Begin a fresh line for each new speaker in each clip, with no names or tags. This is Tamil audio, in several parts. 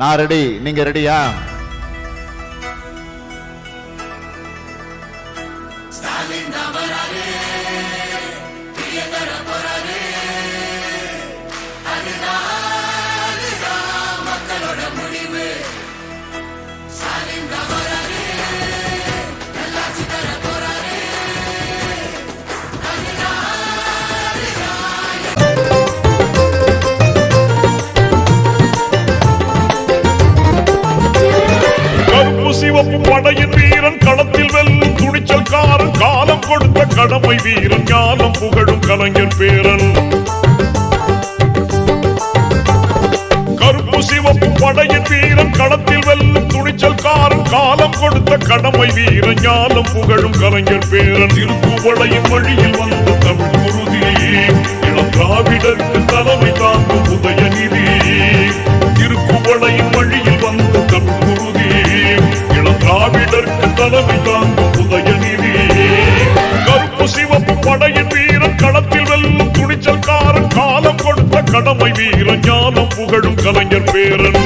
நான் ரெடி, நீங்க ரெடியா?
சிவப்பு படையின் வீரன் களத்தில் வெல்லும் துணிச்சல்காரன், காலம் கொடுத்த கடமை வீரன், ஞானம் புகழும் கலைஞர் பேரன். கருப்பு சிவப்பு படையின் வீரன் களத்தில் வெல்லும் துணிச்சல்காரன், காலம் கொடுத்த கடமை வீரன், ஞானம் புகழும் கலைஞர் பேரன். திருப்புவளையின் வழியில் வந்த தமிழ் குருதி, இளம் திராவிடருக்கு தலைமை தாங்கும் உதயநிதி. திருப்புவளையின் வழியில் வந்த தமிழ் குருதி, திராவிடருக்கு தலைமை தாங்கும் உதயநிதி. கருப்பு சிவப்பு படையின் வீரன் களத்தில் வெல்லும் துணிச்சல்காரன், காலம் கொடுத்த கடமை வீரன், ஞானம் புகழும் கலைஞர் பேரன்.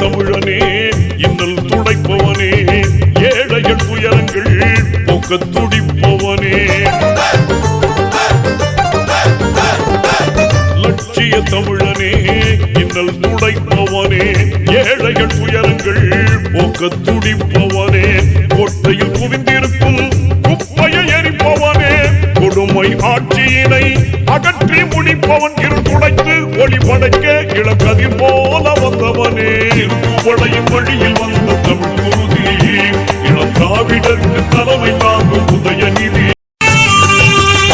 தமிழனே, இன்னல் துடைப்பவனே, ஏழைகள் துயரங்கள் போக்க துடிப்பவனே. லட்சிய தமிழனே, இன்னல் துடைப்பவனே, ஏழைகள் துயரங்கள் போக்க துடிப்பவனே. கோட்டையில் குவிந்திருக்கும் குப்பையை எரிப்பவனே, கொடுமை ஆட்சியினை அகற்றி முடிப்பவன், இருள் துடைத்து ஒளி படைக்க இளக்கதிர் போல வந்தவனே. திருப்புவளையின் வழியில் வந்த தமிழ் குருதி, இளம் திராவிடருக்கு தலைமை தாங்கும் உதயநிதி.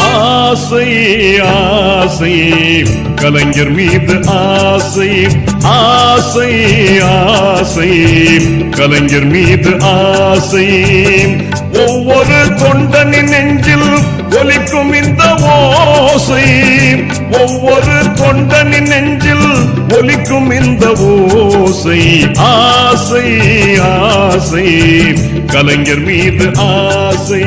ஆசை ஆசை கலைஞர் மீது ஆசை, ஆசை ஆசை கலைஞர் மீது ஆசை. ஒவ்வொரு தொண்டனின் நெஞ்சில் ஒலிக்கும் இந்த ஓசை, ஒவ்வொரு தொண்டனின் நெஞ்சில் ஒலிக்கும் இந்த ஓசை. ஆசை ஆசை கலைஞர் மீது ஆசை.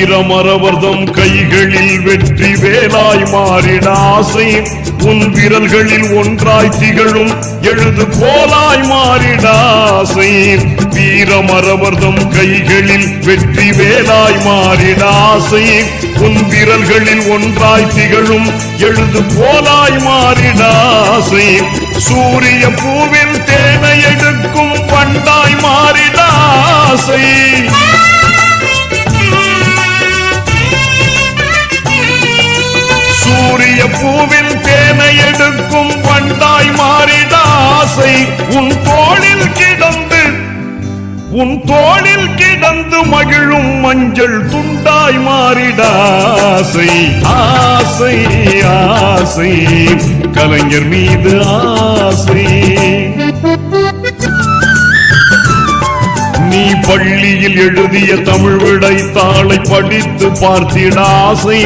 வீரமரவர்தம் கைகளில் வெற்றி வேலாய் மாறிட ஆசை, உன் விரல்களில் ஒன்றாய் திகழும் எழுது போலாய் மாறிட ஆசை. வீரமரவர்தம் கைகளில் வெற்றி வேலாய் மாறிட ஆசை, உன் விரல்களில் ஒன்றாய் திகழும் எழுது போலாய் மாறிட ஆசை. சூரிய பூவில் தேனை எடுக்கும் பண்டாய் மாறிட ஆசை. சூரிய பூவில் தேனை எடுக்கும் வண்டாய் மாறிட ஆசை. உன் தோளில் கிடந்து மகிழும் மஞ்சள் துண்டாய் மாறிட ஆசை. ஆசை ஆசை கலைஞர் மீது ஆசை. நீ பள்ளியில் எழுதிய தமிழ் விடை தாளை படித்து பார்த்திட ஆசை.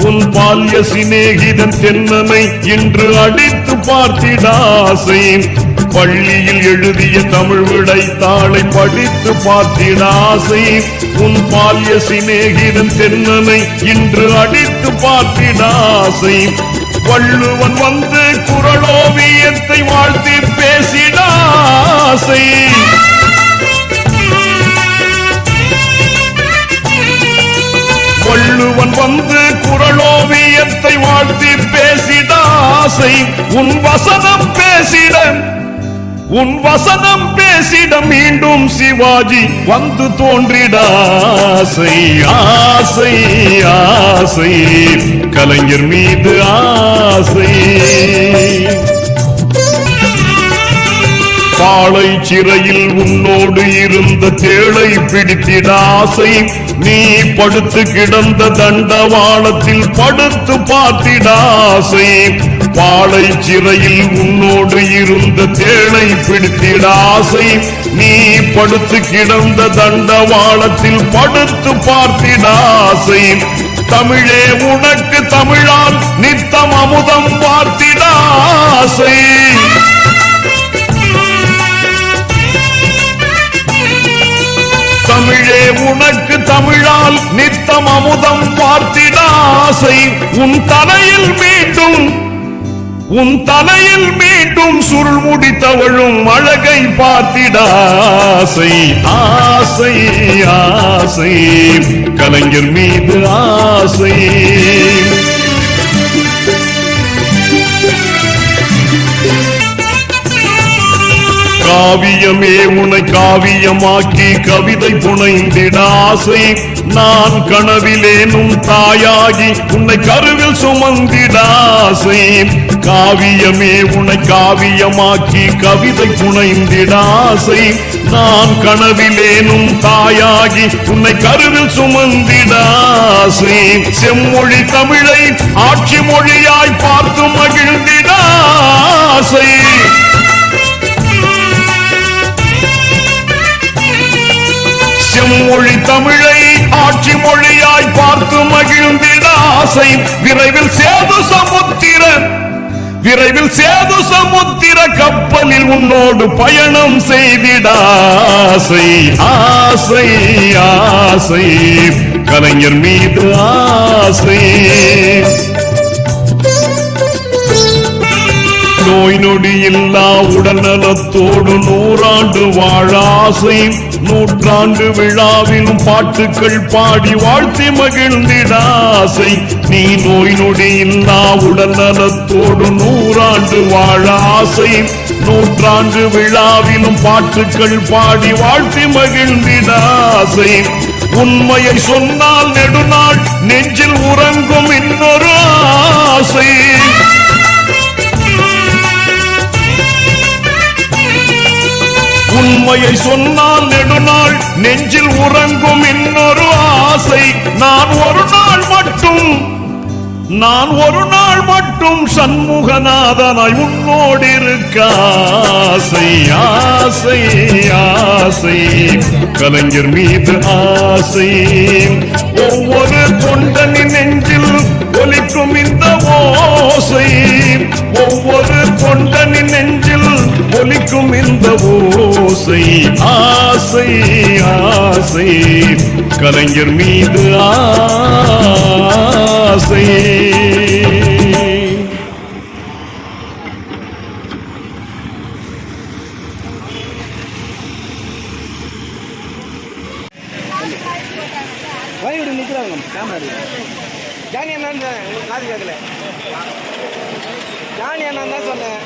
உன் பால்ய சிநேகிதன் தென்னனை இன்று அடித்து பார்த்திட ஆசை. பள்ளியில் எழுதிய தமிழ் விடை தாளை படித்து பார்த்திட ஆசை. உன் பால்ய சிநேகிதன் தென்னனை இன்று அடித்து பார்த்திட ஆசை. வள்ளுவன் வந்து குறளோவியத்தை வாழ்த்தி பேசிட ஆசை. வள்ளுவன் வந்து குறளோவியத்தை வாழ்த்தி பேசிட ஆசை. உன் வசனம் பேசிட மீண்டும் சிவாஜி வந்து தோன்றிட ஆசை. ஆசை ஆசை கலைஞர் மீது ஆசை. பாளை சிறையில் உன்னோடு இருந்த தேளை பிடித்திட ஆசை. நீ படுத்து கிடந்த தண்டவாளத்தில் படுத்து பார்த்திட ஆசை. பாளை சிறையில் உன்னோடு இருந்த தேனை பிடித்திட ஆசை, நீ படுத்து கிடந்த தண்டவாளத்தில் படுத்து பார்த்திட ஆசை. தமிழே உனக்கு தமிழால் நித்தம் அமுதம் பார்த்திட ஆசை. தமிழே உனக்கு தமிழால் நித்தம் அமுதம் பார்த்திட ஆசை. உன் தலையில் மீண்டும் சுருள் முடி தவழும் அழகை பார்த்திட ஆசை. ஆசை ஆசை கலைஞர் மீது ஆசை. காவியமே உன்னை காவியமாக்கி கவிதை புனைந்திட ஆசை. நான் கனவிலேனும் தாயாகி உன்னை கருவில் சுமந்திட ஆசை. காவியமே உன்னை காவியமாக்கி கவிதை புனைந்திட ஆசை. நான் கனவிலேனும் தாயாகி உன்னை கருவில் சுமந்திட ஆசை. செம்மொழி தமிழை ஆட்சி மொழியாய் பார்த்து மகிழ்ந்திட ஆசை. செம்மொழி தமிழை ஆட்சி மொழியாய் பார்த்து மகிழ்ந்திட ஆசை. விரைவில் சேது சமுத்திர கப்பலில் உன்னோடு பயணம் செய்திட ஆசை. ஆசை ஆசை கலைஞர் மீது ஆசை. நோய் நொடி இல்லா உடல் நலத்தோடு 100 ஆண்டு வாழ ஆசை. 100ஆண்டு விழாவிலும் பாட்டுக்கள் பாடி வாழ்த்தி மகிழ்ந்திட ஆசை. நீ நோய் நொடி இல்லா உடல் நலத்தோடு 100 ஆண்டு வாழ ஆசை. 100ஆண்டு விழாவிலும் பாட்டுக்கள் பாடி வாழ்த்தி மகிழ்ந்திட ஆசை. உண்மையை சொன்னால் நெடுநாள் நெஞ்சில் உறங்கும் இன்னொரு ஆசை. உண்மையை சொன்னால் நெடுநாள் நெஞ்சில் உறங்கும் இன்னொரு ஆசை. நான் ஒரு நாள் மட்டும் சண்முகநாதனாய் உன்னோடு இருக்க ஆசை. ஆசை ஆசை கலைஞர் மீது ஆசை. ஒவ்வொரு தொண்டனின் நெஞ்சில் ஒலிக்கும் இந்த ஓசை. ஒவ்வொரு தொண்டனின் நெஞ்சில் ஒலிக்கும் இந்த ஓசை. ஆசை ஆசை கலைஞர் மீது ஆசை.
வழிவிடு நிற்கிறாங்க கேமரா. ஜானி அண்ணா காது கேட்கல. ஜானி அண்ணா தான் சொன்னேன்.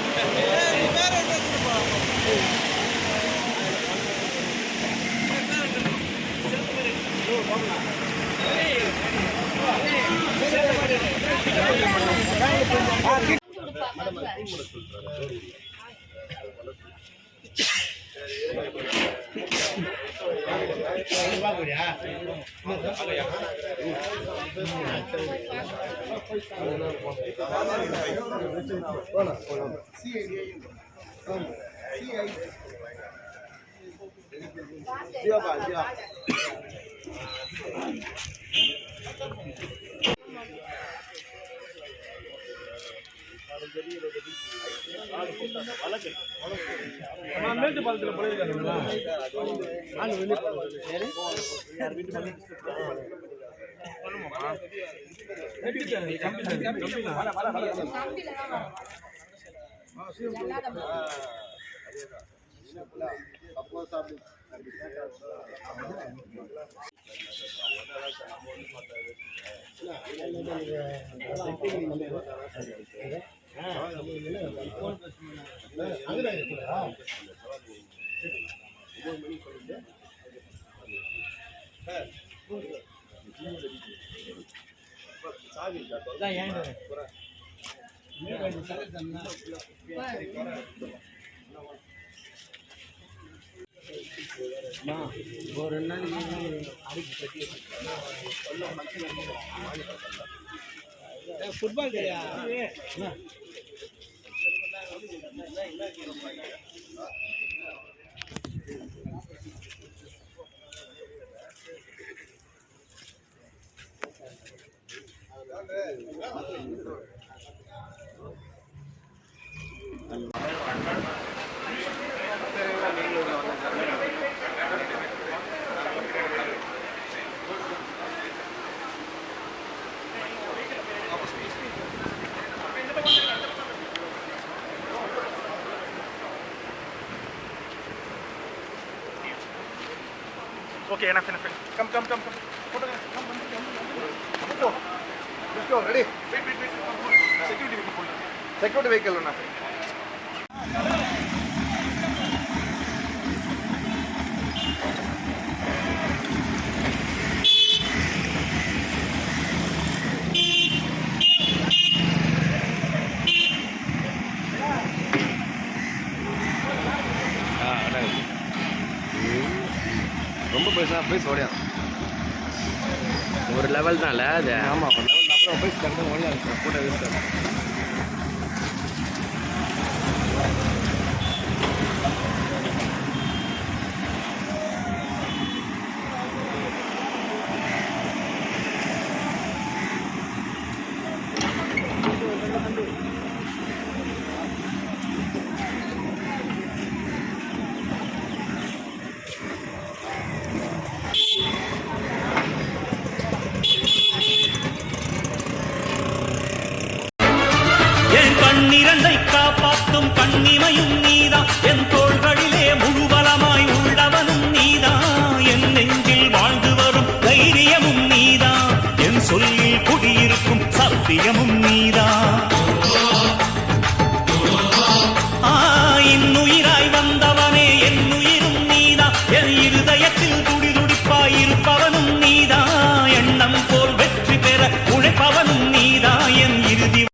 மேட்டு பாலத்தில் பழகிருக்காங்க. ஒரு 2 நாள் football
Okay, enough. Come.
Let's go, ready?
Wait. Security vehicle.
Security vehicle ஒண்ணா. ரொம்ப பெருசாக போய் ஓடியா
ஒரு லெவல் தான்ல அது.
ஆமாம் ஒரு லெவல் அப்புறம் போய் கண்டு ஓடியா போட்டோ